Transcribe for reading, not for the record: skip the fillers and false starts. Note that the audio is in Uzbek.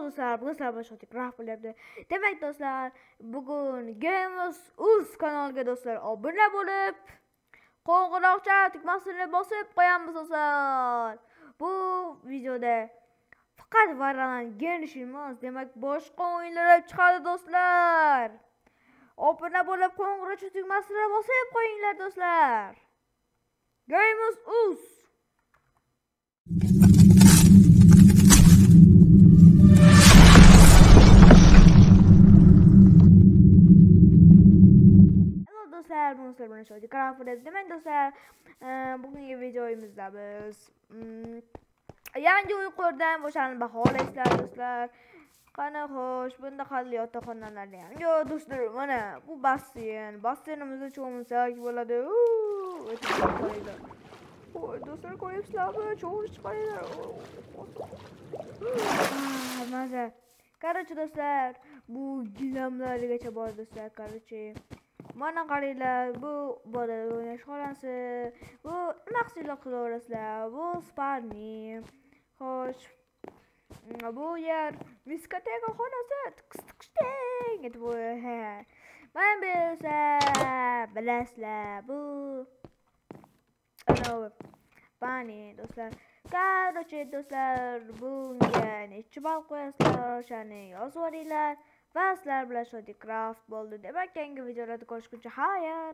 do'stlar, bugun sizlar bilan Shoti Craft bo'lyapti. Demak do'stlar, bugun Games.uz kanaliga do'stlar obuna bo'lib, qo'ng'iroqcha tugmasini bosib qo'yamiz do'stlar. Bu videoda faqat Valorant genish emas, demak boshqa o'yinlar ham chiqadi do'stlar. Obuna bo'lib, qo'ng'iroqcha tugmasini bosib qo'yinglar do'stlar. Games.uz do'stlar, buni Shoti Craft bo'lyapti. Demak do'stlar, bugungi videomizda biz yangi uyqulardan bo'shanib baholaysizlar do'stlar. Qani xo'sh, bunda qanday yotoqxonalarni yangi do'stlar, mana bu basseynimizda cho'milsak bo'ladi. Voy do'stlar, ko'ryapsizlarmi? Cho'milib chiqaringlar. Maza. Qarachi do'stlar, bu gilamlargacha bor do'stlar, qarachi. Mana qaranglar, bu bolalar o'ynash xonasi, bu nima qilib qilaverasizlar, bu sparni. Xo'sh, bu yer diskoteka xonasi, tiqishding deb mana bilasizlar, bu bani do'stlar. Qarachi do'stlar, bunga necha ball qo'yasizlar, o'shani yozib yuboringlar. Va sizlar bilan Shoti Craft bo'ldi. Demak, yangi videolarda ko'rishguncha xayr.